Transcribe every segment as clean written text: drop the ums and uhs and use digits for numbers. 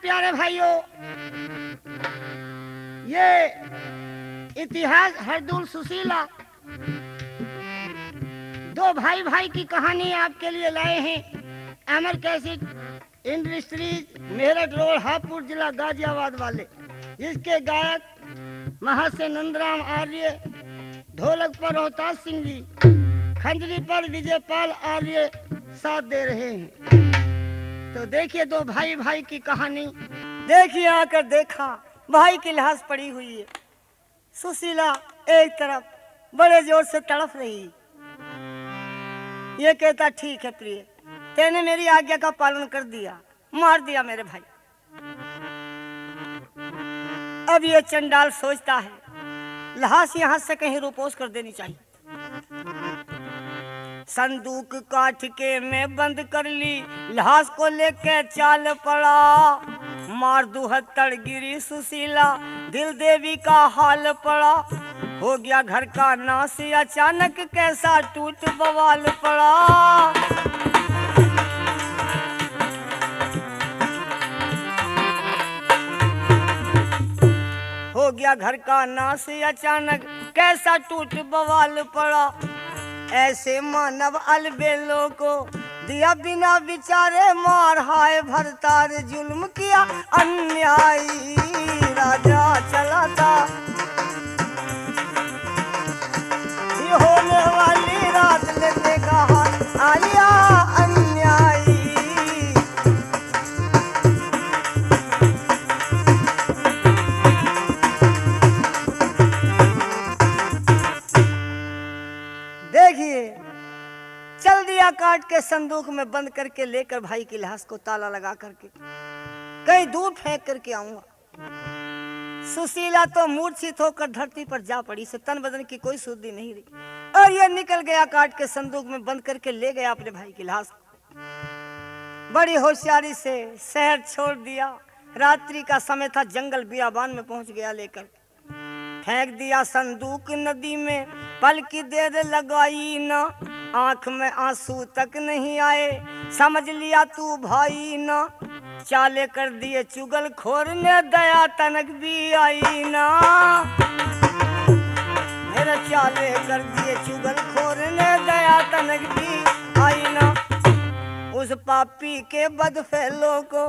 प्यारे भाइयों, ये इतिहास हरदुल सुशीला दो भाई भाई की कहानी आपके लिए लाए हैं। Amar cassette industries, Meerut road, Hapur जिला, गाजियाबाद वाले। इसके गायक महर्षि नंदराम आर्य, ढोलक पर रोहतास सिंह जी, खंजरी पर विजय पाल आर्य साथ दे रहे हैं। तो देखिए दो भाई भाई की कहानी। देखिए आकर देखा भाई की लाश पड़ी हुई है। सुशीला एक तरफ बड़े जोर से तड़प रही। ये कहता ठीक है प्रिय, तेने मेरी आज्ञा का पालन कर दिया, मार दिया मेरे भाई। अब ये चंडाल सोचता है लाश यहां से कहीं रुपोश कर देनी चाहिए। संदूक काठ के में बंद कर ली, लाश को लेके चाल पड़ा। मार दुहत्तर गिरी सुशीला, दिल देवी का हाल पड़ा। हो गया घर का नाश, अचानक कैसा टूट बवाल पड़ा। हो गया घर का नाश, अचानक कैसा टूट बवाल पड़ा। ऐसे मानव अलबेलों को दिया बिना विचारे मार, हाय भरतार जुल्म किया अन्यायी। राजा चला था होने वाली रात लेते कहा आलिया अन्यायी। देखिए चल दिया काट के, संदूक में बंद करके लेकर भाई की लाश को ताला लगा करके कहीं दूर फेंक करके आऊंगा। सुशीला तो मूर्छित होकर धरती पर जा पड़ी, से तन बदन की कोई शुद्धि नहीं रही। और ये निकल गया काट के संदूक में बंद करके ले गया अपने भाई की लाश। बड़ी होशियारी से शहर छोड़ दिया। रात्रि का समय था, जंगल बियाबान में पहुंच गया लेकर। फेंक दिया संदूक नदी में, पल की देर लगाई ना, आंख में आंसू तक नहीं आए, समझ लिया तू भाई ना। चाले कर दिए चुगल खोर ने, दया तनक भी आई ना। मेरे चाले कर दिए चुगल खोर ने, दया तनक भी आई ना। उस पापी के बदफेलों को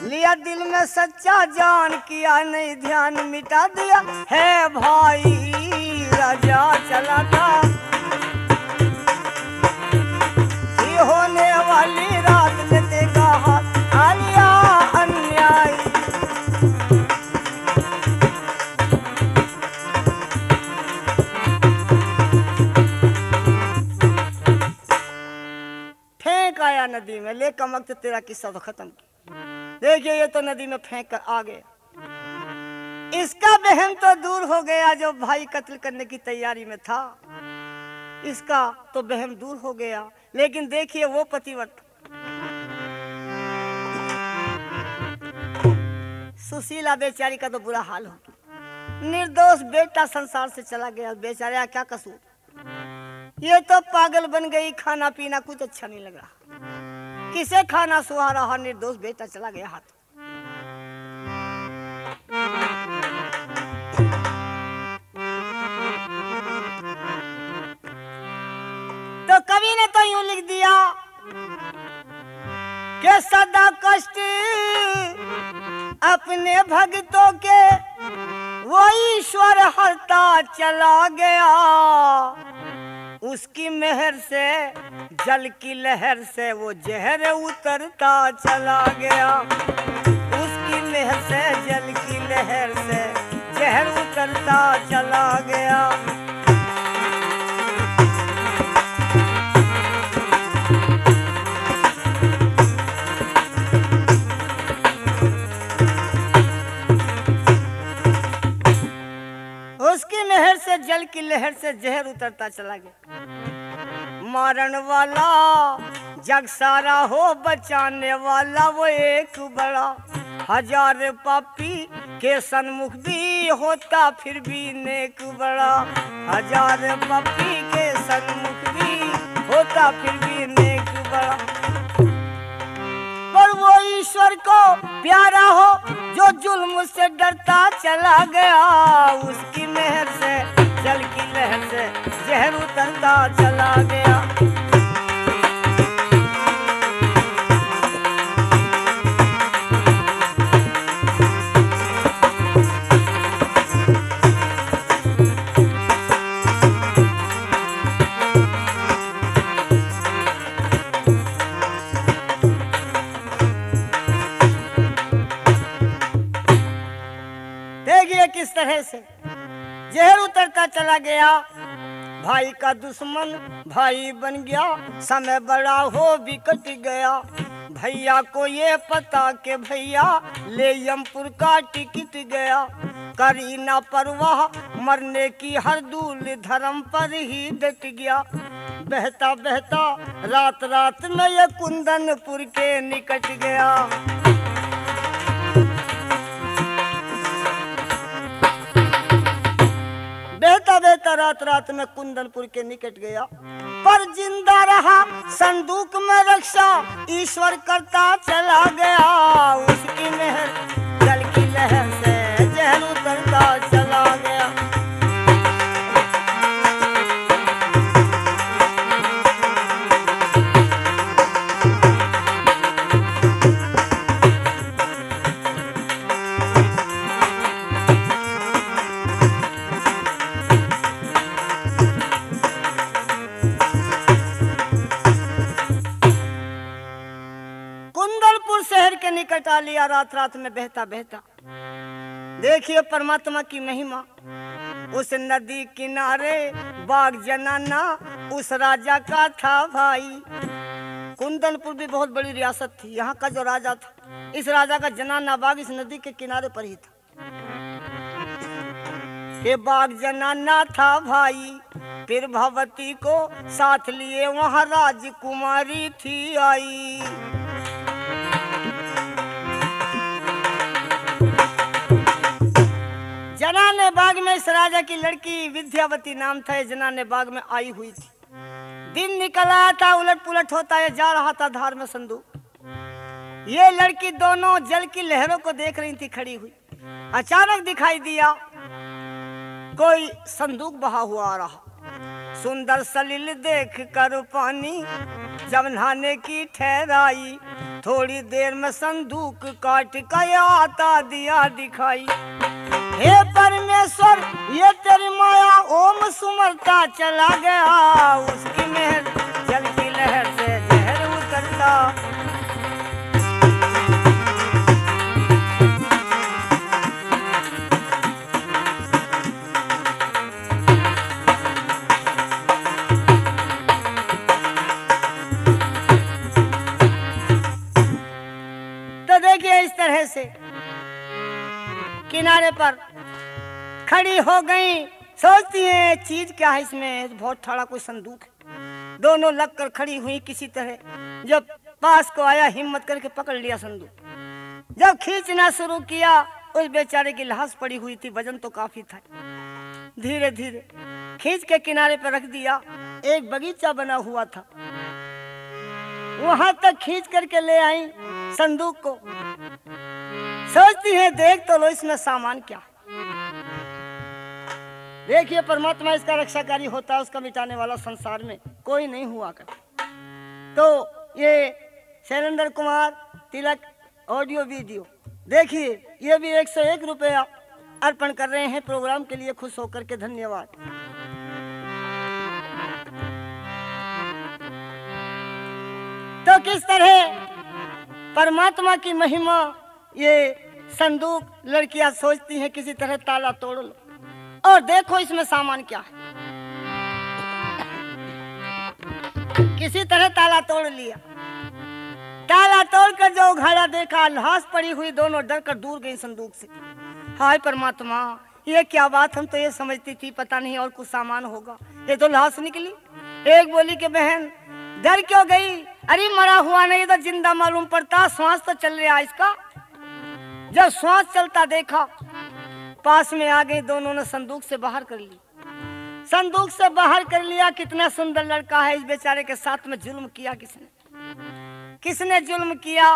लिया दिल में सच्चा जान, किया नहीं ध्यान मिटा दिया है भाई। राजा चला था होने वाली रात लेते कहा आलिया अन्यायी। फेंक आया नदी में, ले कमक तो तेरा किस्सा तो खत्म। देखिए ये तो नदी में फेंक कर आ गया। इसका बहम तो दूर हो गया, जो भाई कत्ल करने की तैयारी में था, इसका तो बहम दूर हो गया। लेकिन देखिए वो पतिव्रत सुशीला बेचारी का तो बुरा हाल हो गया। निर्दोष बेटा संसार से चला गया, बेचारा क्या कसूर। ये तो पागल बन गई, खाना पीना कुछ अच्छा नहीं लग रहा। किसे खाना सुहा रहा, निर्दोष बेटा चला गया हाथ। तो कवि ने तो यूं लिख दिया कि सदा कष्ट अपने भक्तों के वो ईश्वर हरता चला गया। उसकी मेहर से जल की लहर से वो जहर उतरता चला गया। उसकी मेहर से जल की लहर से जहर उतरता चला गया। उसकी मेहर से जल की लहर से जहर उतरता चला गया। मारन वाला जग सारा हो, बचाने वाला वो एक बड़ा। हजार पापी के सन्मुख भी होता फिर भी नेक बड़ा। हजार पापी के सन्मुख भी होता फिर भी नेक बड़ा। पर वो ईश्वर को प्यारा हो, जो जुल्म से डरता चला गया, उसकी मेहर से जल की लहर से जहर उतरता चला गया। किस तरह से जहर उतरता चला गया। भाई का दुश्मन भाई बन गया, समय बड़ा हो भी कट गया। भैया को ये पता के भैया ले यमपुर का टिकट गया। करी ना परवाह मरने की हर दूल धर्म पर ही डट गया। बहता बहता रात रात में ये कुंदनपुर के निकट गया। बहता बहता रात रात में कुंदनपुर के निकट गया, पर जिंदा रहा संदूक में रक्षा, ईश्वर करता चला गया। उसकी मेहर जल की लहर से जहर उतरता चला गया। शहर के निकट आ लिया रात रात में बहता बहता। देखिए परमात्मा की महिमा। उस नदी किनारे बाग जनाना उस राजा का था भाई। कुंदनपुर भी बहुत बड़ी रियासत थी। यहाँ का जो राजा था, इस राजा का जनाना बाग इस नदी के किनारे पर ही था। ये बाग जनाना था भाई। फिर भगवती को साथ लिए वहाँ राजकुमारी थी आई। जनाने बाग में इस राजा की लड़की विद्यावती नाम था, जनाने बाग में आई हुई थी। दिन निकल आया था, उलट पुलट होता है जा रहा था धार में संदूक। ये लड़की दोनों जल की लहरों को देख रही थी खड़ी हुई। अचानक दिखाई दिया कोई संदूक बहा हुआ आ रहा। सुंदर सलील देख कर पानी जब नहाने की ठहराई। थोड़ी देर में संदूक काट कर आता दिया दिखाई। हे परमेश्वर ये तेरी माया ओम सुमरता चला गया। उसकी मेहर जल की लहर से जहर उतरता। तो देखिए इस तरह से किनारे पर खड़ी हो गई। सोचती है चीज क्या है इसमें, बहुत ठाड़ा कोई संदूक है। दोनों लगकर खड़ी हुई किसी तरह। जब पास को आया हिम्मत करके पकड़ लिया संदूक। जब खींचना शुरू किया उस बेचारे की लाश पड़ी हुई थी, वजन तो काफी था। धीरे धीरे खींच के किनारे पर रख दिया। एक बगीचा बना हुआ था, वहां तक खींच करके ले आई संदूक को। सोचती है देख तो लो इसमें सामान क्या। देखिए परमात्मा इसका रक्षाकारी होता है, उसका मिटाने वाला संसार में कोई नहीं हुआ कर। तो ये शैलेंद्र कुमार तिलक ऑडियो वीडियो देखिए, ये भी 101 रुपया अर्पण कर रहे हैं प्रोग्राम के लिए। खुश होकर के धन्यवाद। तो किस तरह परमात्मा की महिमा। ये संदूक लड़कियां सोचती हैं किसी तरह ताला तोड़ लो और देखो इसमें सामान क्या है। किसी तरह ताला तोड़ लिया। ताला तोड़कर जो उघाड़ा देखा, लाश पड़ी हुई। दोनों डर कर दूर गई संदूक से। हाय परमात्मा ये क्या बात, हम तो ये समझती थी पता नहीं और कुछ सामान होगा, ये तो लाश निकली। एक बोली कि बहन डर क्यों गई? अरे मरा हुआ नहीं तो जिंदा मालूम पड़ता, श्वास तो चल रहा इसका। जब श्वास चलता देखा, पास में आ गई। दोनों ने संदूक से बाहर कर ली। संदूक से बाहर कर लिया। कितना सुंदर लड़का है। इस बेचारे के साथ में जुल्म किया किसने? किसने जुल्म किया?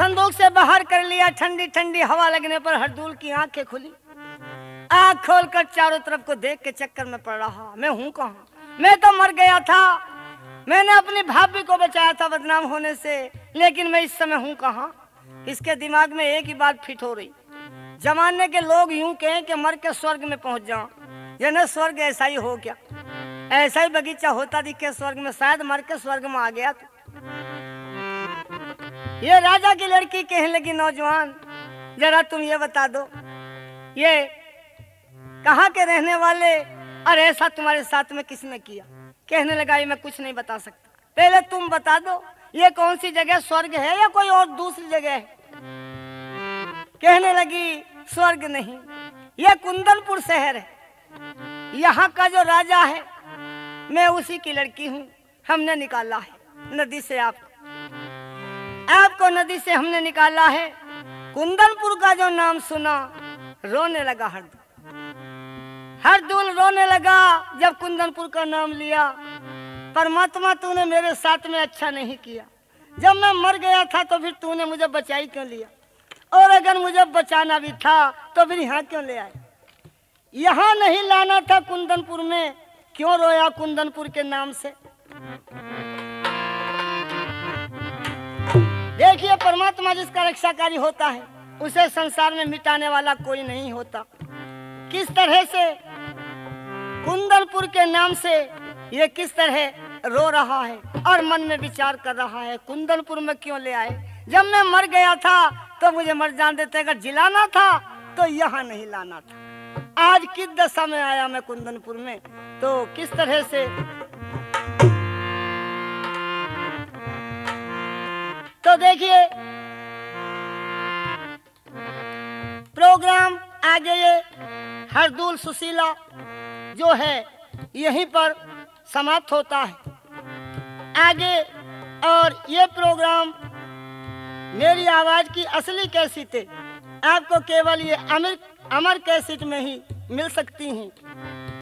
संदूक से बाहर कर लिया। ठंडी ठंडी हवा लगने पर हरदूल की आंखें खुली। आंख खोलकर चारों तरफ को देख के चक्कर में पड़ रहा, मैं हूं कहाँ? मैं तो मर गया था। मैंने अपनी भाभी को बचाया था बदनाम होने से, लेकिन मैं इस समय हूं कहाँ? इसके दिमाग में एक ही बात फिट हो रही, जमाने के लोग यूं कहें कि मर के स्वर्ग में पहुंच जाऊं, यानी स्वर्ग ऐसा ही हो क्या? ऐसा ही बगीचा होता दिखे स्वर्ग में, शायद मर के स्वर्ग में आ गया तो। ये राजा की लड़की कहने लगी, नौजवान जरा तुम ये बता दो, ये कहाँ के रहने वाले और ऐसा तुम्हारे साथ में किसने किया? कहने लगा, ये मैं कुछ नहीं बता सकता, पहले तुम बता दो ये कौन सी जगह, स्वर्ग है या कोई और दूसरी जगह है? कहने लगी, स्वर्ग नहीं, यह कुंदनपुर शहर है। यहाँ का जो राजा है मैं उसी की लड़की हूँ। हमने निकाला है नदी से, आपको नदी से हमने निकाला है। कुंदनपुर का जो नाम सुना रोने लगा हरदूल रोने लगा जब कुंदनपुर का नाम लिया। परमात्मा तूने मेरे साथ में अच्छा नहीं किया, जब मैं मर गया था तो फिर तूने मुझे बचाई क्यों लिया, और अगर मुझे बचाना भी था तो फिर यहाँ क्यों ले आए? यहाँ नहीं लाना था कुंदनपुर में, क्यों रोया कुंदनपुर के नाम से? देखिए, परमात्मा जिसका रक्षाकारी होता है उसे संसार में मिटाने वाला कोई नहीं होता। किस तरह से कुंदनपुर के नाम से ये किस तरह रो रहा है और मन में विचार कर रहा है, कुंदनपुर में क्यों ले आए? जब मैं मर गया था तो मुझे मर जान देते, अगर जिलाना था तो यहाँ नहीं लाना था। आज किस दशा में आया मैं कुंदनपुर में, तो किस तरह से। तो देखिए प्रोग्राम आगे ये हरदूल सुशीला जो है यहीं पर समाप्त होता है आगे। और ये प्रोग्राम मेरी आवाज की असली कैसेट आपको केवल ये अमर कैसेट में ही मिल सकती हैं।